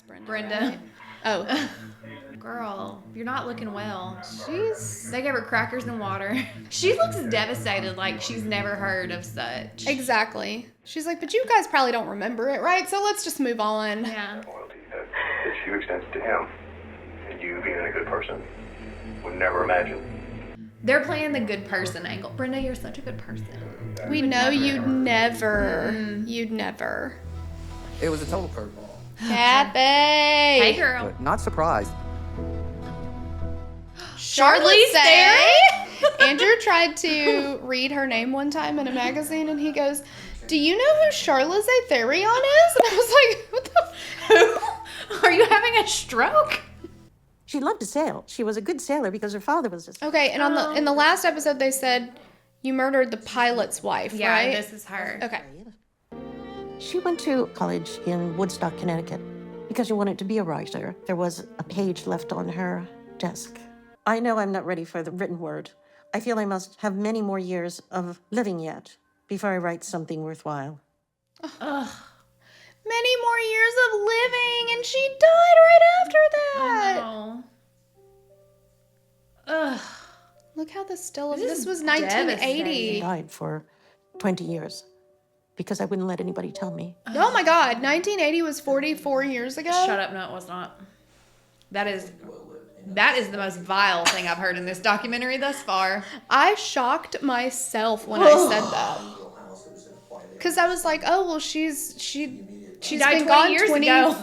Brenda. Brenda. Right? Oh. Girl, you're not looking well. She's... They gave her crackers and water. She looks devastated, like she's never heard of such. Exactly. She's like, but you guys probably don't remember it, right? So let's just move on. Yeah. Loyalty that she extends to him. And you being a good person would never imagine. They're playing the good person angle. Brenda, you're such a good person. We know you'd never. You'd never. It was a total curveball. Kathy! Hey, girl. But not surprised. Charlotte there? Andrew tried to read her name one time in a magazine, and he goes, do you know who Charlize Theron is? And I was like, what the Who? Are you having a stroke? She loved to sail. She was a good sailor because her father was a... Okay, and on in the last episode, they said you murdered the pilot's wife, Yeah, right? this is her. Okay. She went to college in Woodstock, Connecticut, because she wanted to be a writer. There was a page left on her desk. I know I'm not ready for the written word. I feel I must have many more years of living yet before I write something worthwhile. Ugh. Many more years of living, and she died right after that. No. Ugh. Look how this still... This This is was I 1980. died for 20 years because I wouldn't let anybody tell me. Oh my God, 1980 was 44 years ago? Shut up. No, it was not. That is the most vile thing I've heard in this documentary thus far. I shocked myself when I said that. Because I was like, oh, well, she's died been 20 gone years 20 ago.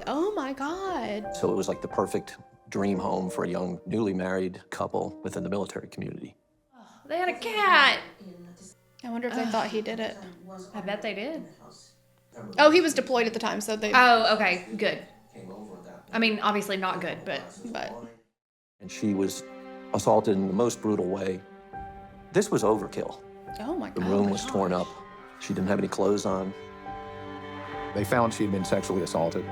Oh my God. So it was like the perfect dream home for a young, newly married couple within the military community. They had a cat. I wonder if they thought he did it. I bet they did. Oh, he was deployed at the time, so they... Oh, okay. Good. I mean, obviously not good, but... And she was assaulted in the most brutal way. This was overkill. Oh my The God. room was torn up. She didn't have any clothes on. They found she had been sexually assaulted.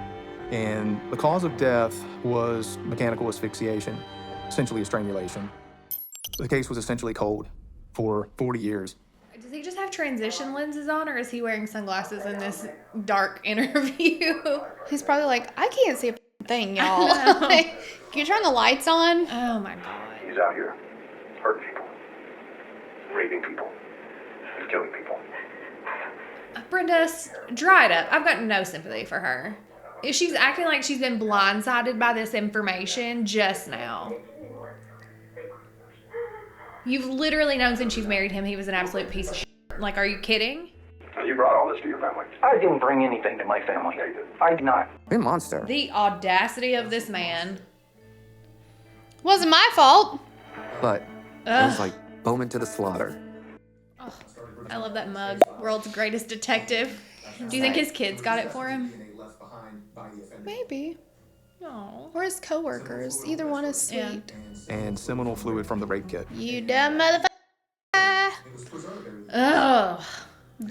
And the cause of death was mechanical asphyxiation, essentially a strangulation. The case was essentially cold for 40 years. Does he just have transition lenses on, or is he wearing sunglasses in this dark interview? He's probably like, I can't see a thing, y'all. Like, can you turn the lights on? Oh my God. He's out here hurting people, raping people, and killing people. Brenda, dry it up. I've got no sympathy for her. If she's acting like she's been blindsided by this information just now. You've literally known since you've married him he was an absolute piece of shit. Like, are you kidding? You brought all this to your family. I didn't bring anything to my family. I did not. You're a monster. The audacity of this man. Wasn't my fault. But it was like Bowman to the slaughter. Oh, I love that mug. World's greatest detective. Do you think his kids got it for him? Maybe. No. Or his coworkers. Either one is sweet. Yeah. And seminal fluid from the rape kit. You dumb motherfucker. Ugh.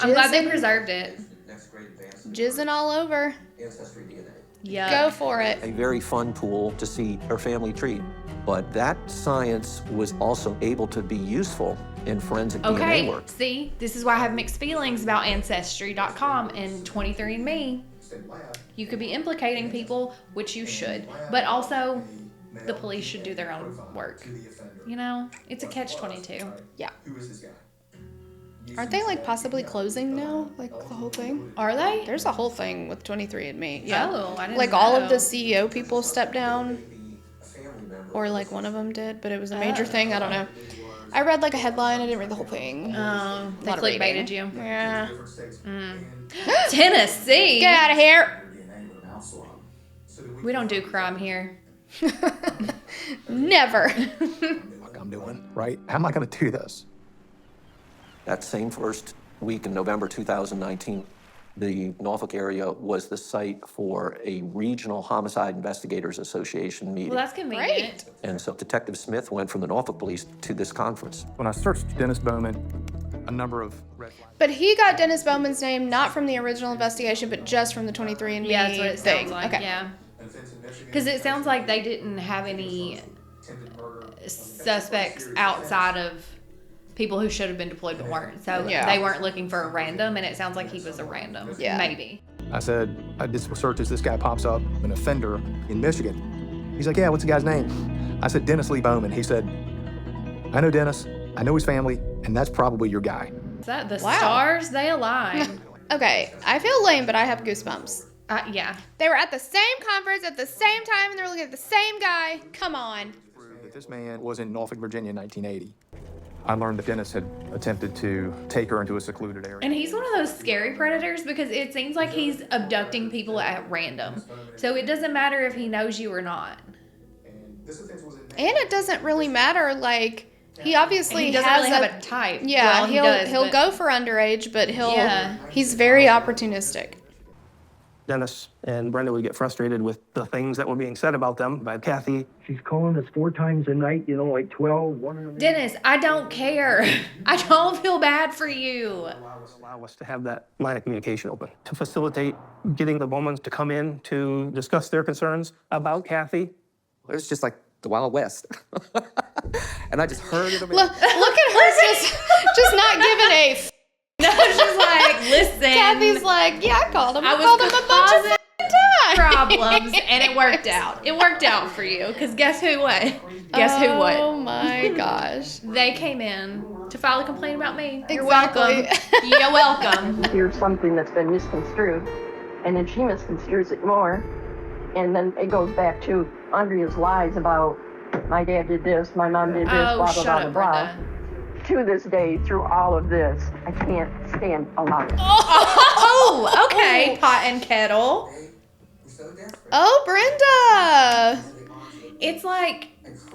I'm glad they Jizzing. preserved it. Jizzing all over. Yeah. Go for it. A very fun tool to see her family treat. But that science was also able to be useful in forensic DNA Okay, work. see, this is why I have mixed feelings about Ancestry.com and 23andMe. You could be implicating people, which you should, but also the police should do their own work. You know, it's a catch-22. Yeah. Aren't they like possibly closing now? Like the whole thing? Are they? There's a whole thing with 23andMe. Yeah. Oh, I didn't Like all know. of the CEO people stepped down. Or like one of them did, but it was a major thing. I don't know. I read like a headline. I didn't read the whole thing. They Lot of clickbaited reading. you. Yeah. Tennessee? Get out of here. We don't do crime here. Never. Like I'm doing, right? How am I going to do this? That same first week in November 2019, the Norfolk area was the site for a regional homicide investigators association meeting. Well, that's convenient. And so Detective Smith went from the Norfolk police to this conference. When I searched Dennis Bowman, a number of red flags. But he got Dennis Bowman's name not from the original investigation, but just from the 23andMe Yeah, that's what it thing. sounds like, Okay. yeah. Because it sounds like they didn't have any suspects outside of people who should have been deployed but weren't. So Yeah. they weren't looking for a random, and it sounds like he was a random. Yeah. Maybe. I said, I did some searches. This guy pops up, an offender in Michigan. He's like, yeah, what's the guy's name? I said, Dennis Lee Bowman. He said, I know Dennis, I know his family, and that's probably your guy. Is that the Wow. stars, they align. Okay, I feel lame, but I have goosebumps. Yeah. They were at the same conference at the same time, and they were looking at the same guy. Come on. That this man was in Norfolk, Virginia in 1980. I learned that Dennis had attempted to take her into a secluded area. And he's one of those scary predators because it seems like he's abducting people at random. So it doesn't matter if he knows you or not. And it doesn't really matter, like, he obviously He doesn't has really have a type. Yeah, Well, he does, he'll but- go for underage, but Yeah. he's very opportunistic. Dennis and Brenda would get frustrated with the things that were being said about them by Kathy. She's calling us 4 times a night, you know, like 12, 1 in the morning. Dennis, I don't care. I don't feel bad for you. Allow us to have that line of communication open to facilitate getting the Bowmans to come in to discuss their concerns about Kathy. It was just like the Wild West. And I just heard it. Look at her just not giving a f. No, she's like, listen. Kathy's like, yeah, I called him. I was called him a bunch of f***ing times. problems, and it worked out. It worked out for you, because guess who what? Guess who what? Oh my gosh. They came in to file a complaint about me. You're Exactly. welcome. You're welcome. Here's something that's been misconstrued, and then she misconstrues it more, and then it goes back to Aundria's lies about my dad did this, my mom did this, Oh, blah, blah, shut blah, up, blah, blah. Brenda. To this day, through all of this, I can't stand allowing it. Oh, okay, pot and kettle. Oh, Brenda. It's like it's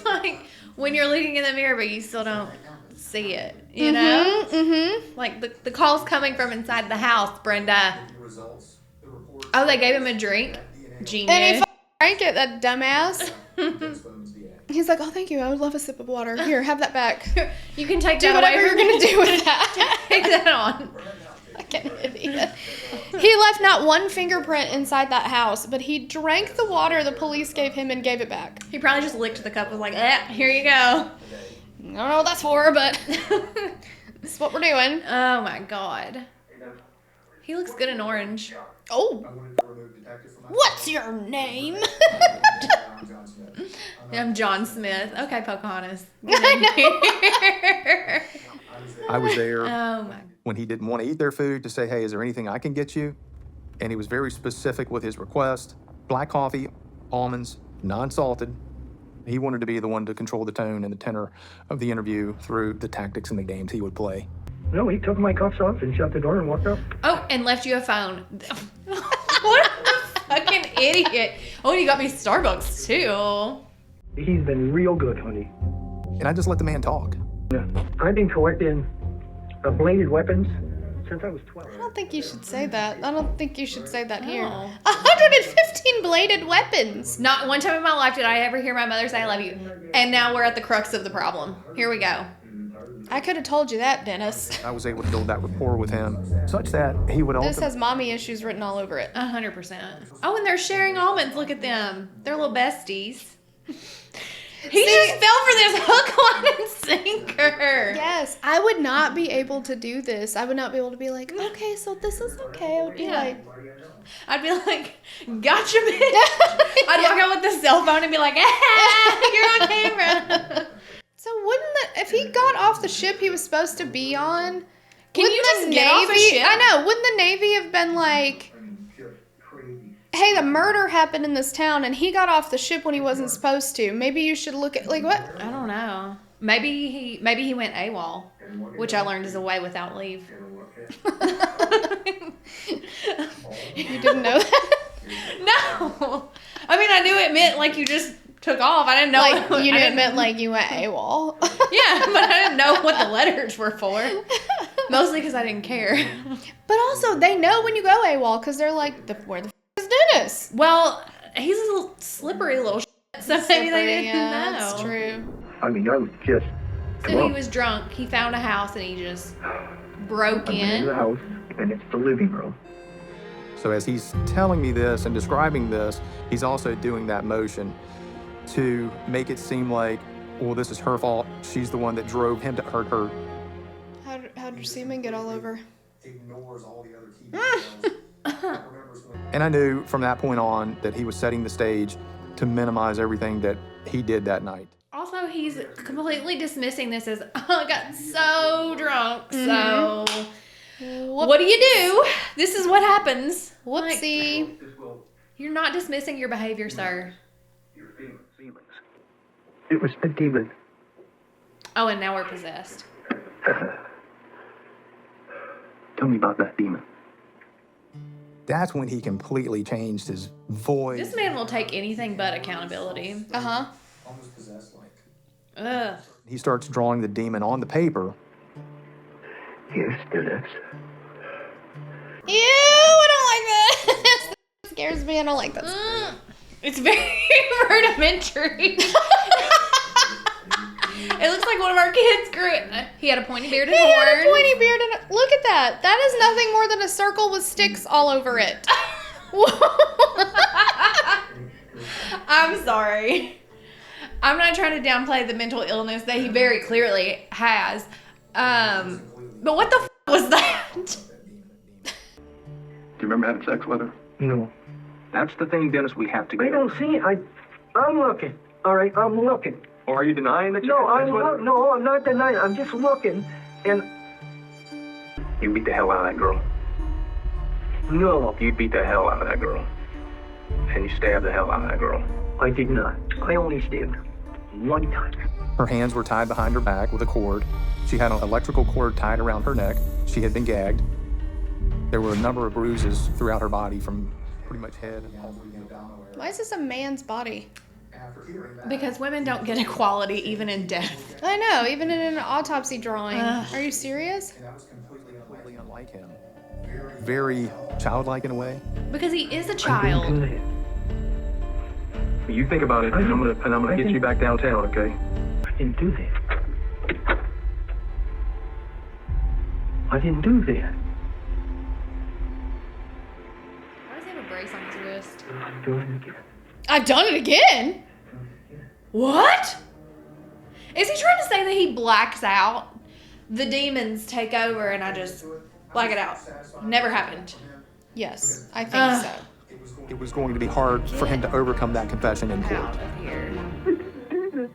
like when you're looking in the mirror, but you still don't see it. You know, like the call's coming from inside the house, Brenda. Oh, they gave him a drink. Genius. And he drank it, that dumbass. He's like, oh, thank you. I would love a sip of water. Here, have that back. You can take Do that whatever away you're from going me. to do with that. Take that on. Fucking idiot. He left not one fingerprint inside that house, but he drank the water the police gave him and gave it back. He probably just licked the cup and was like, here you go. I don't know what that's for, but this is what we're doing. Oh my god. He looks good in orange. Oh. What's your name? I'm John Smith. Okay, Pocahontas. I was there Oh my. when he didn't want to eat their food to say, hey, is there anything I can get you? And he was very specific with his request. Black coffee, almonds, non-salted. He wanted to be the one to control the tone and the tenor of the interview through the tactics and the games he would play. No, he took my cuffs off and shut the door and walked up. Oh, and left you a phone. What a fucking idiot. Oh, and he got me Starbucks too. He's been real good, honey. And I just let the man talk. I've been collecting bladed weapons since I was 12. I don't think you should say that. I don't think you should say that here. Oh. 115 bladed weapons. Not one time in my life did I ever hear my mother say I love you. And now we're at the crux of the problem. Here we go. I could have told you that, Dennis. I was able to build that rapport with him such that he would This ultimately... has mommy issues written all over it. 100%. Oh, and they're sharing almonds. Look at them. They're little besties. He See- just fell for this hook, line, and sinker. Yes, I would not be able to do this. I would not be able to be like, okay, so this is okay. I would be Yeah. like, I'd be like, gotcha, bitch. I'd walk out with the cell phone and be like, ah, you're on camera. so wouldn't if he got off the ship he was supposed to be on? Can wouldn't you the just get off a ship? I know. Wouldn't the Navy have been like, hey, the murder happened in this town and he got off the ship when he wasn't supposed to. Maybe you should look at, like, what? I don't know. Maybe he went AWOL, which I learned is away without leave. You didn't know that? No. I mean, I knew it meant like you just took off. I didn't know. Like, you knew I it didn't- meant like you went AWOL. Yeah, but I didn't know what the letters were for. Mostly because I didn't care. But also, they know when you go AWOL because they're like, where the is Dennis? Well, he's a little slippery little so maybe they didn't yeah, know. that's true. I mean, I was just So he was drunk. He found a house and he just broke I'm in the in. house, and it's the living room. So as he's telling me this and describing this, he's also doing that motion to make it seem like, well, this is her fault. She's the one that drove him to hurt her. How'd your semen get all over? And I knew from that point on that he was setting the stage to minimize everything that he did that night. Also, he's completely dismissing this as, oh, I got so drunk, so what do? This is what happens. Whoopsie. Like, you're not dismissing your behavior, sir. Your feelings. It was a demon. Oh, and now we're possessed. Tell me about that demon. That's when he completely changed his voice. This man will take anything but accountability. Uh-huh. Almost possessed, like. Ugh. He starts drawing the demon on the paper. Yes, Dennis. Ew, I don't like this. It scares me. I don't like this. It's very rudimentary. It looks like one of our kids grew. He had a pointy beard and He horns. had a pointy beard and look at that. That is nothing more than a circle with sticks all over it. I'm sorry. I'm not trying to downplay the mental illness that he very clearly has. But what the was that? Do you remember having sex with her? No. That's the thing, Dennis, we have to I get. don't see it. I'm looking. All right, I'm looking. Or are you denying that you No, had sex with her? no, I'm not denying. I'm just looking, and You beat the hell out of that girl. no, You beat the hell out of that girl. And you stabbed the hell out of that girl. I did not. I only stabbed one time. Her hands were tied behind her back with a cord. She had an electrical cord tied around her neck. She had been gagged. There were a number of bruises throughout her body from pretty much head all the way to the abdominal area. Why is this a man's body? Because women don't get equality even in death. I know, even in an autopsy drawing. Are you serious? And that was completely unlike him. Very childlike in a way. Because he is a I child. didn't do that. You think about it, and I'm gonna get you back downtown, okay? I didn't do that. I didn't do that. Why does he have a brace on his wrist? I'm doing it again. I've done it again. What? Is he trying to say that he blacks out? The demons take over and I just black it out. Never happened. Yes, I think so. It was going to be hard for him to overcome that confession in court. Out of here.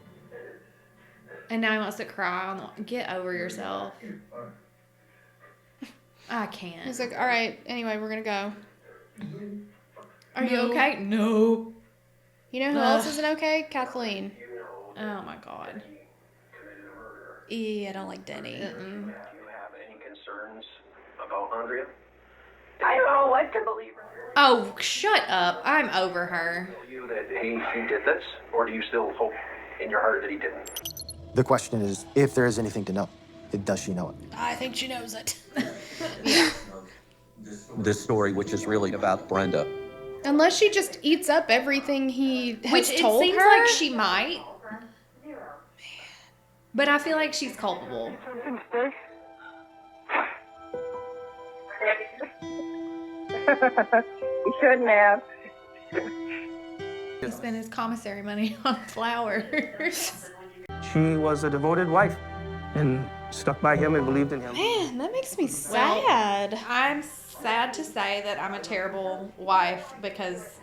And now he wants to cry on the. Get over yourself. I can't. He's like, all right, anyway, we're going to go. Are you okay? No. You know who else isn't okay? Kathleen. Oh my god. I don't like Denny. Do you have any concerns about Aundria? I don't know what to believe. Oh, shut up. I'm over her. Tell you that he did this, or do you still hope in your heart that he didn't? The question is, if there is anything to know, does she know it? I think she knows it. This story, which is really about Brenda. Unless she just eats up everything he has Which it told seems her. like she might. But I feel like she's culpable. You shouldn't have. He spent his commissary money on flowers. She was a devoted wife and stuck by him and believed in him. Man, that makes me Well, sad. I'm sad to say that I'm a terrible wife because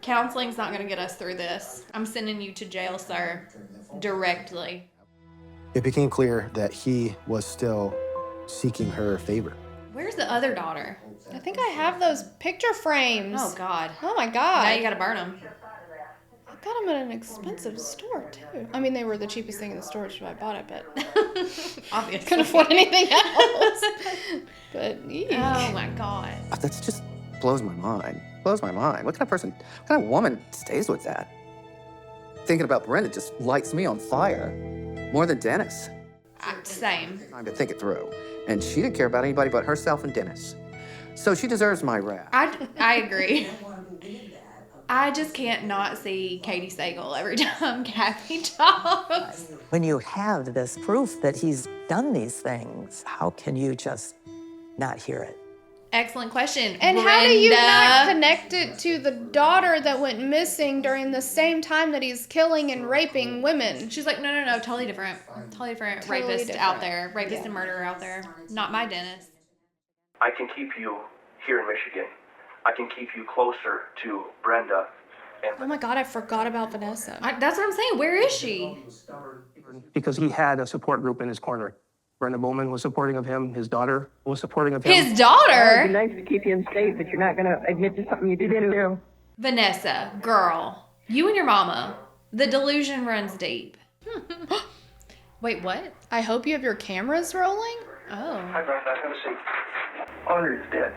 counseling's not going to get us through this. I'm sending you to jail, sir, directly. It became clear that he was still seeking her favor. Where's the other daughter? I think I have those picture frames. Oh, God. Oh, my God. Now you got to burn them. I got them at an expensive store, too. I mean, they were the cheapest thing in the store, which is why I bought it, but Obviously. couldn't afford anything else. But, eek. Oh, my God. That's just blows my mind. Blows my mind. What kind of woman stays with that? Thinking about Brenda just lights me on fire. More than Dennis. Same. Time to think it through. And she didn't care about anybody but herself and Dennis. So she deserves my wrath. I agree. I just can't not see Katie Sagal every time Kathy talks. When you have this proof that he's done these things, how can you just not hear it? Excellent question. And Brenda. how do you not connect it to the daughter that went missing during the same time that he's killing and raping women? She's like, no, totally different. Totally different Totally rapist different. out there. Rapist and murderer out there. Not my Dennis. I can keep you here in Michigan. I can keep you closer to Brenda. Oh my God, I forgot about Vanessa. That's what I'm saying. Where is she? Because he had a support group in his corner. Brenda Bowman was supporting of him. His daughter was supporting of him. His It'd daughter? be nice to keep you in state, but you're not going to admit to something you didn't do. Vanessa, girl, you and your mama, the delusion runs deep. Wait, what? I hope you have your cameras rolling. Oh. Hi, Brenda. Have a seat. Aundria's dead.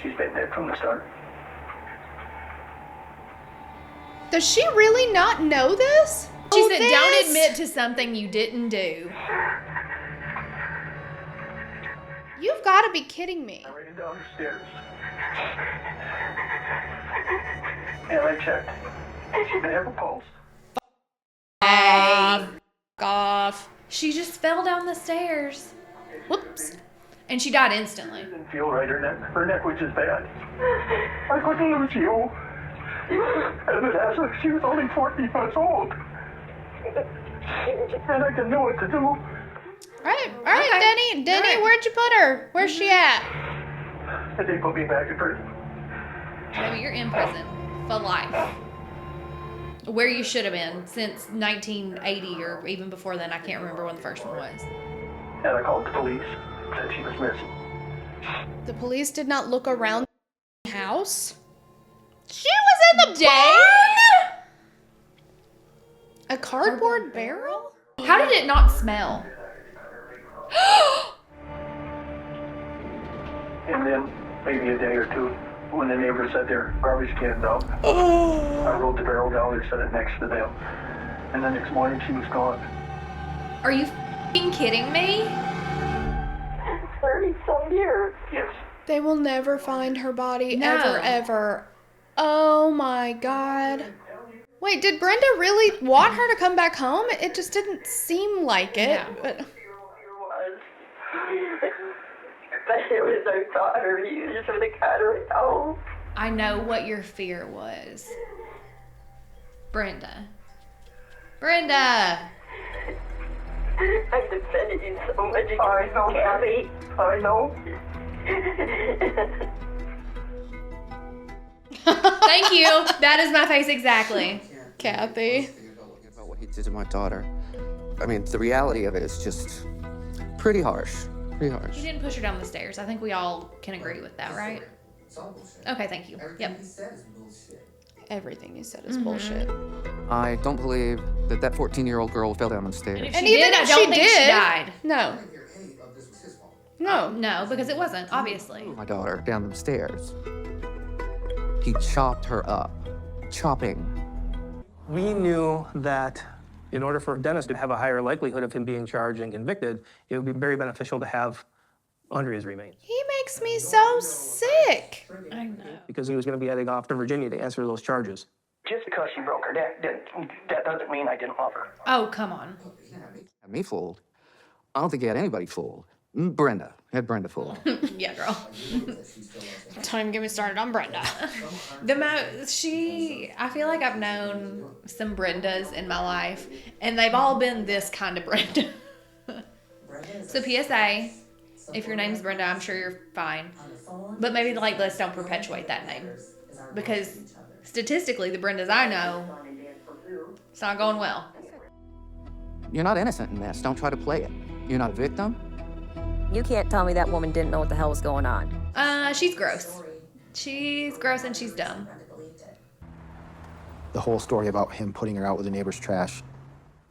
She's been dead from the start. Does she really not know this? She said, don't admit to something you didn't do. You've got to be kidding me. I ran down the stairs. And I checked. She didn't have a pulse. Hey. Off. She just fell down the stairs. Whoops. And she died instantly. She didn't feel right. Her neck was just bad. I couldn't lose you. And Vanessa, she was only 14 months old. And I didn't know what to do. All right, Okay. Denny, where'd you put her? Where's she at? And they put me back in prison. Maybe you're in prison for life. Where you should have been since 1980 or even before then. I can't remember when the first one was. And I called the police. Said she was missing. The police did not look around the house. She was in the barn? A cardboard barrel? How did it not smell? And then, maybe a day or two, when the neighbors set their garbage cans out, I rolled the barrel down and set it next to them. And the next morning, she was gone. Are you f***ing kidding me? 30-some years. Yes. They will never find her body, No. ever. Oh my God. Wait, did Brenda really want her to come back home? It just didn't seem like it. Yeah. But But it was our daughter. You just would have got her home. I know what your fear was. Brenda. Brenda! I defended you so much. I know, Kathy. I know. Thank you. That is my face exactly. Kathy. About what he did to my daughter. I mean, the reality of it is just pretty harsh. Pretty harsh. He didn't push her down the stairs. I think we all can agree with that, right? Okay, thank you. Yep. Everything you said is bullshit. I don't believe that 14-year-old girl fell down the stairs. And even if she did, she died. No. No. No, because it wasn't, obviously. My daughter down the stairs. He chopped her up. Chopping. We knew that in order for Dennis to have a higher likelihood of him being charged and convicted, it would be very beneficial to have Aundria's remains. He makes me so sick. I know. Because he was going to be heading off to Virginia to answer those charges. Just because she broke her neck, that doesn't mean I didn't love her. Oh, come on. Had me fooled. I don't think he had anybody fooled. Brenda. He had Brenda fooled. Yeah, girl. Don't even get me started on Brenda. I feel like I've known some Brendas in my life, and they've all been this kind of Brenda. So PSA, if your name's Brenda, I'm sure you're fine. But maybe let's don't perpetuate that name. Because statistically, the Brendas I know, it's not going well. You're not innocent in this. Don't try to play it. You're not a victim. You can't tell me that woman didn't know what the hell was going on. She's gross. She's gross and she's dumb. The whole story about him putting her out with the neighbor's trash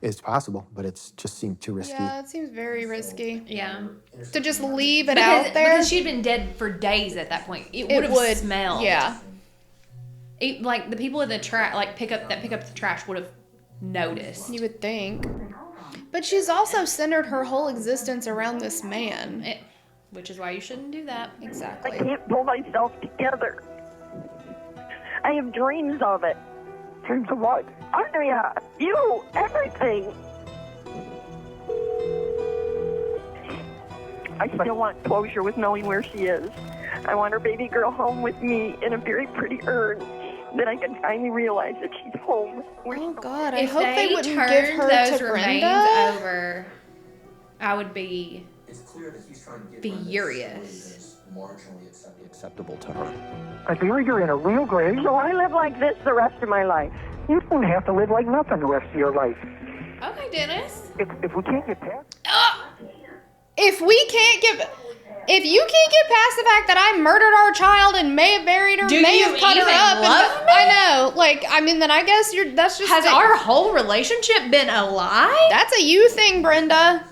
is possible, but it just seemed too risky. Yeah, it seems very risky. Yeah. To just leave it out there. Because she'd been dead for days at that point. It would have smelled. Yeah. Like the people in the trash, pick up the trash would have noticed. You would think. But she's also centered her whole existence around this man. Which is why you shouldn't do that. Exactly. I can't pull myself together. I have dreams of it. Dreams of what? Aundria, you, everything. I still want closure with knowing where she is. I want her baby girl home with me in a very pretty urn. Then I can finally realize that she's home. Oh God, I If hope they wouldn't turned give her those to remains Brenda. over, I would be furious. Acceptable to her. I buried her in a real grave. So I live like this the rest of my life. You don't have to live like nothing the rest of your life. Okay, Dennis. If we can't get past... If you can't get past the fact that I murdered our child and may have buried her, may have cut her up, love me? I know. Like, I mean, then I guess that's just... Has our whole relationship been a lie? That's a you thing, Brenda.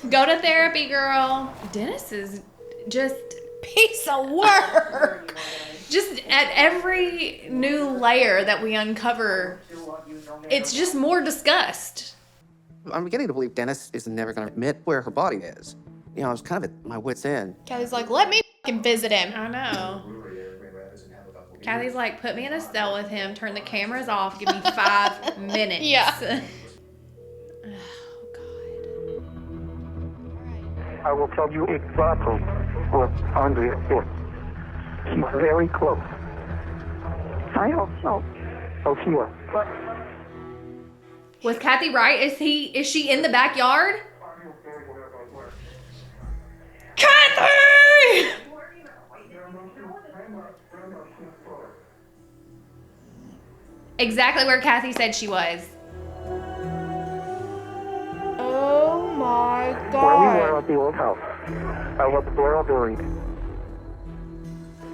Go to therapy, girl. Dennis is just piece of work. Just at every new layer that we uncover, it's just more disgust. I'm beginning to believe Dennis is never going to admit where her body is. You know, I was kind of at my wit's end. Kathy's like, let me fucking visit him. I know. Kathy's like, put me in a cell with him, turn the cameras off, give me 5 minutes. Yeah. I will tell you exactly where Aundria is. She's very close. I hope so. Oh, she is. Was Kathy right? Is she in the backyard? Kathy! Exactly where Kathy said she was. Oh my Where we God. were at the old house. I was there buried.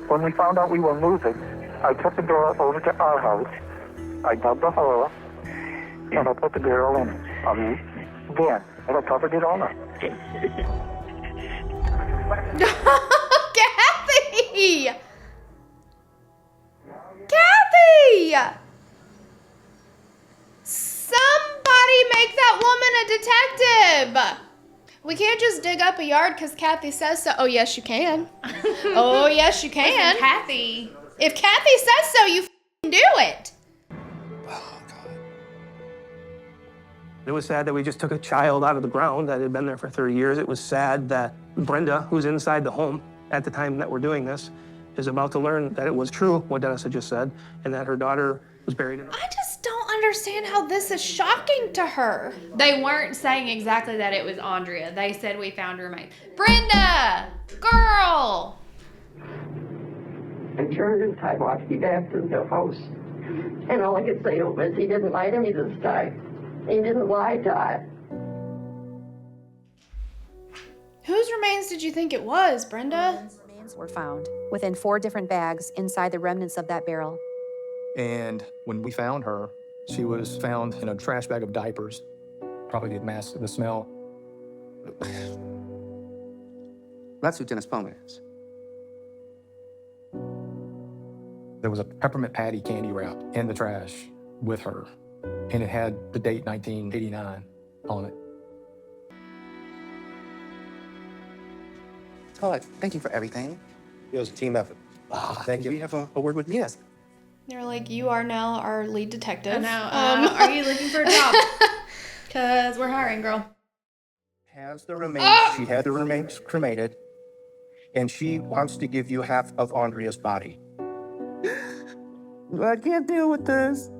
When we found out we were moving, I took the door over to our house. I dug the hole, and I put the barrel in it. Then, and I covered it all up. Kathy! Kathy! Somebody make that woman a detective! We can't just dig up a yard because Kathy says so. Oh, yes, you can. Oh, yes, you can. Listen, Kathy. If Kathy says so, you f***ing do it. It was sad that we just took a child out of the ground that had been there for 30 years. It was sad that Brenda, who's inside the home at the time that we're doing this, is about to learn that it was true, what Dennis had just said, and that her daughter was buried in her. I just don't understand how this is shocking to her. They weren't saying exactly that it was Aundria. They said we found her remains. Brenda! Girl! I turned and I walked you back to the house. And all I could say to him is, he didn't lie to me this time. He didn't lie to us. Whose remains did you think it was, Brenda? Remains were found within 4 different bags inside the remnants of that barrel. And when we found her, she was found in a trash bag of diapers. Probably the mask, the smell. That's who Dennis Bowman is. There was a peppermint patty candy wrap in the trash with her, and it had the date 1989 on it. Oh, thank you for everything. It was a team effort. Thank you. We have a word with Yes. They're like, you are now our lead detective. I know. Are you looking for a job? Because we're hiring, girl. Has the remains, she had the remains cremated, and she wants to give you half of Aundria's body. I can't deal with this.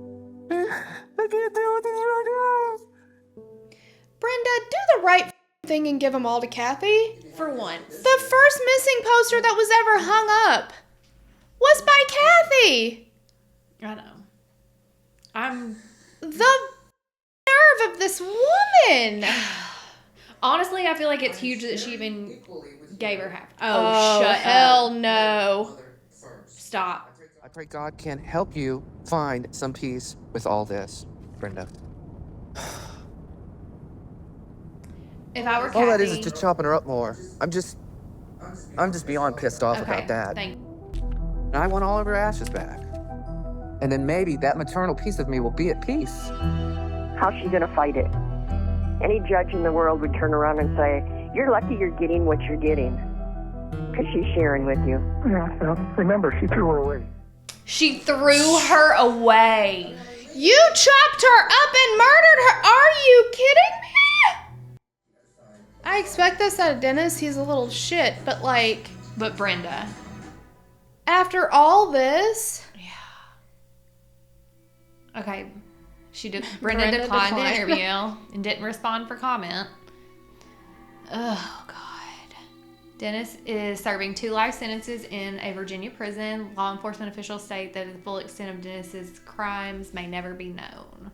I can't deal with this right now. Brenda, do the right thing and give them all to Kathy. For once. The first missing poster that was ever hung up was by Kathy. I know. I'm... The nerve of this woman. Honestly, I feel like it's huge that she even gave her half. Oh, shut hell up. no. Stop. I pray God can help you find some peace with all this, Brenda. If I were Kathy... All that is just chopping her up more. I'm just beyond pissed off about that. Thank you. And I want all of her ashes back. And then maybe that maternal piece of me will be at peace. How's she gonna fight it? Any judge in the world would turn around and say, you're lucky you're getting what you're getting. Because she's sharing with you. Yeah, well, remember, she threw her away. She threw her away. You chopped her up and murdered her. Are you kidding me? I expect this out of Dennis. He's a little shit, but like... But Brenda. After all this... Okay, Brenda declined the interview and didn't respond for comment. Oh, God. Dennis is serving 2 life sentences in a Virginia prison. Law enforcement officials state that the full extent of Dennis's crimes may never be known.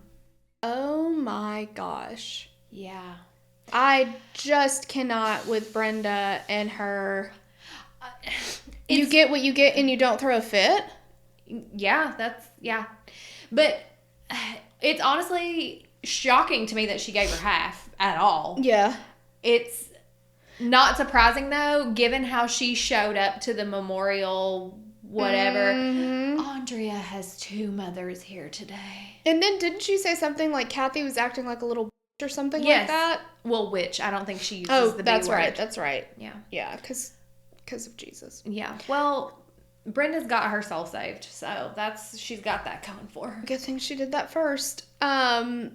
Oh my gosh. Yeah. I just cannot with Brenda and her. You get what you get and you don't throw a fit? Yeah, yeah. But it's honestly shocking to me that she gave her half at all. Yeah. It's not surprising, though, given how she showed up to the memorial, whatever. Mm-hmm. Aundria has 2 mothers here today. And then didn't she say something like Kathy was acting like a little bitch or something like that? Well, which I don't think she uses the B that's word. right. That's right. Yeah. Yeah, because of Jesus. Yeah. Well, Brenda's got her soul saved, so she's got that going for her. Good thing she did that first. But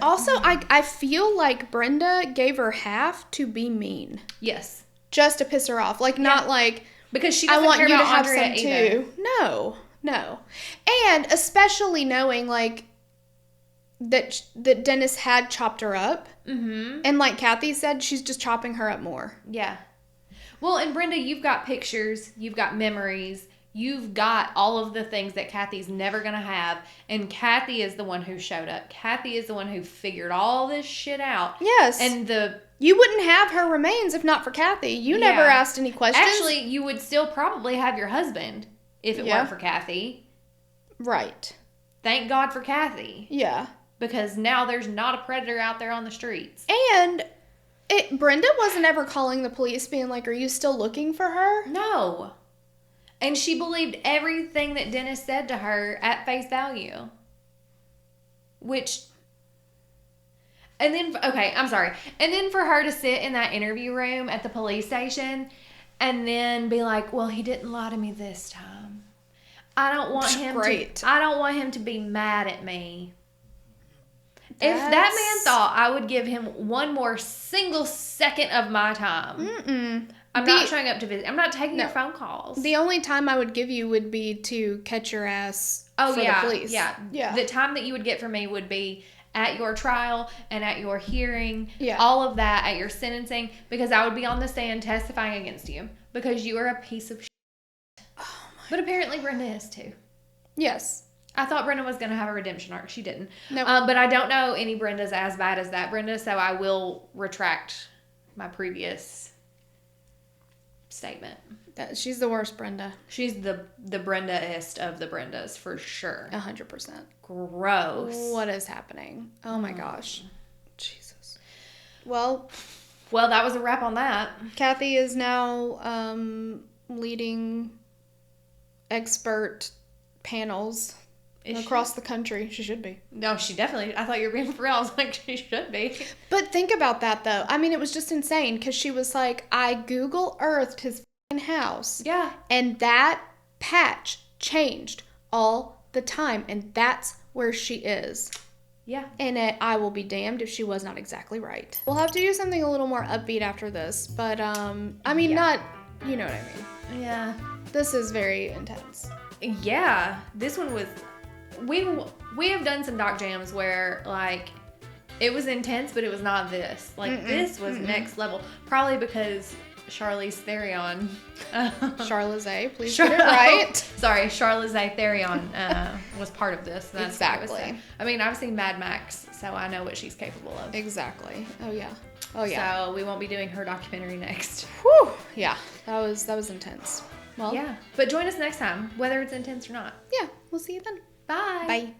also, I feel like Brenda gave her half to be mean. Yes. Just to piss her off. Like, not like, because she I doesn't want care you to about have Aundria some either. too. No. And especially knowing, like, that Dennis had chopped her up. Mm-hmm. And like Kathy said, she's just chopping her up more. Yeah. Well, and Brenda, you've got pictures, you've got memories, you've got all of the things that Kathy's never going to have. And Kathy is the one who showed up. Kathy is the one who figured all this shit out. Yes. And you wouldn't have her remains if not for Kathy. You never asked any questions. Actually, you would still probably have your husband if it weren't for Kathy. Right. Thank God for Kathy. Yeah. Because now there's not a predator out there on the streets. And Brenda wasn't ever calling the police being like, are you still looking for her? No. And she believed everything that Dennis said to her at face value. And then for her to sit in that interview room at the police station and then be like, well, he didn't lie to me this time. I don't want him to be mad at me. If that man thought I would give him one more single second of my time, I'm not showing up to visit. I'm not taking your phone calls. The only time I would give you would be to catch your ass for the police. Yeah. The time that you would get from me would be at your trial and at your hearing, Yeah. all of that, at your sentencing, because I would be on the stand testifying against you because you are a piece of shit. Oh my But apparently Brenda is too. Yes. I thought Brenda was going to have a redemption arc. She didn't. No. But I don't know any Brendas as bad as that Brenda, so I will retract my previous statement. She's the worst Brenda. She's the Brenda-est of the Brendas, for sure. 100%. Gross. What is happening? Oh my gosh. Jesus. Well, that was a wrap on that. Kathy is now leading expert panels across the country. She should be. No, she definitely. I thought you were being for real. I was like, she should be. But think about that, though. I mean, it was just insane because she was like, I Google Earthed his house. Yeah. And that patch changed all the time. And that's where she is. Yeah. And I will be damned if she was not exactly right. We'll have to do something a little more upbeat after this. But, I mean, not, you know what I mean. Yeah. This is very intense. Yeah. This one was... We have done some doc jams where, like, it was intense, but it was not this. Like, this was next level. Probably because Charlize Theron... Charlize, please get it right. Sorry, Charlize Theron was part of this. That's exactly. I mean, I've seen Mad Max, so I know what she's capable of. Exactly. Oh, yeah. Oh, yeah. So we won't be doing her documentary next. Whew. Yeah. That was intense. Well, yeah. But join us next time, whether it's intense or not. Yeah. We'll see you then. Bye. Bye.